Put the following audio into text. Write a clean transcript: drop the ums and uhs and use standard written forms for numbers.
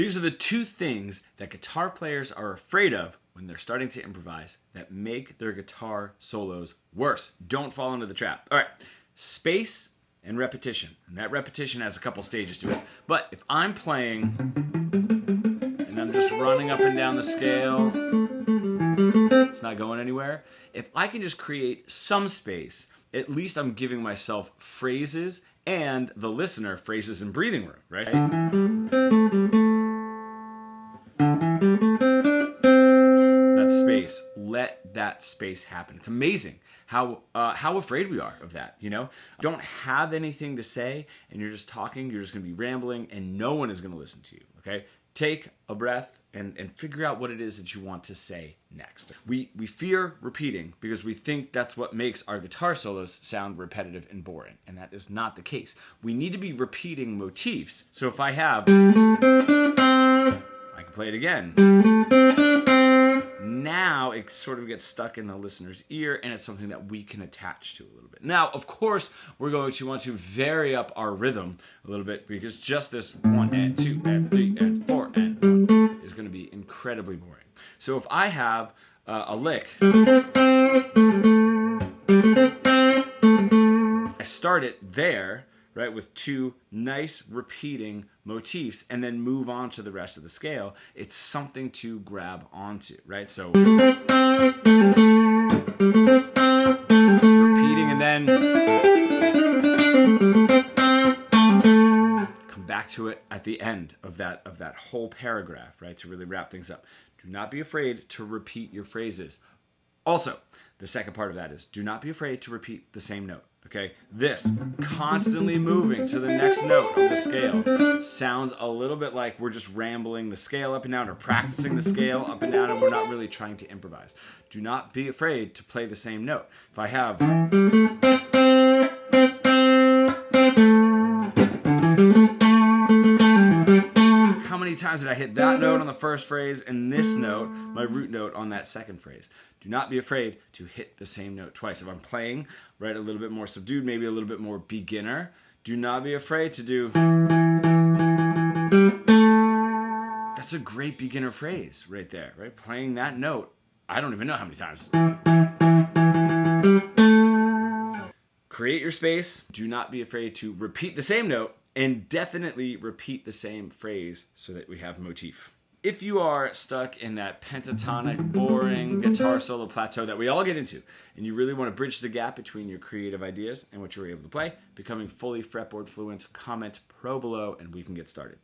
These are the two things that guitar players are afraid of when they're starting to improvise that make their guitar solos worse. Don't fall into the trap. All right, space and repetition. And that repetition has a couple stages to it. But if I'm playing and I'm just running up and down the scale, it's not going anywhere. If I can just create some space, at least I'm giving myself phrases and the listener phrases and breathing room, right? Space. Let that space happen. It's amazing how afraid we are of that, you know? Don't have anything to say and you're just talking, you're just going to be rambling and no one is going to listen to you, okay? Take a breath and figure out what it is that you want to say next. We fear repeating because we think that's what makes our guitar solos sound repetitive and boring, and that is not the case. We need to be repeating motifs. So if I have, I can play it again. Now it sort of gets stuck in the listener's ear and it's something that we can attach to a little bit. Now, of course, we're going to want to vary up our rhythm a little bit because just this 1 and 2 and 3 and 4 and 1 is going to be incredibly boring. So if I have a lick, I start it there, right, with two nice repeating motifs and then move on to the rest of the scale. It's something to grab onto, right? So repeating and then come back to it at the end of that whole paragraph, right, to really wrap things up. Do not be afraid to repeat your phrases. Also, the second part of that is do not be afraid to repeat the same note. Okay, this constantly moving to the next note of the scale sounds a little bit like we're just rambling the scale up and down or practicing the scale up and down and we're not really trying to improvise. Do not be afraid to play the same note. If I have, how many times did I hit that note on the first phrase and this note, my root note, on that second phrase? Do not be afraid to hit the same note twice. If I'm playing, right, a little bit more subdued, maybe a little bit more beginner, do not be afraid to do. That's a great beginner phrase right there, right? Playing that note, I don't even know how many times. Create your space. Do not be afraid to repeat the same note and definitely repeat the same phrase so that we have motif. If you are stuck in that pentatonic, boring guitar solo plateau that we all get into, and you really want to bridge the gap between your creative ideas and what you're able to play, becoming fully fretboard fluent, comment pro below and we can get started.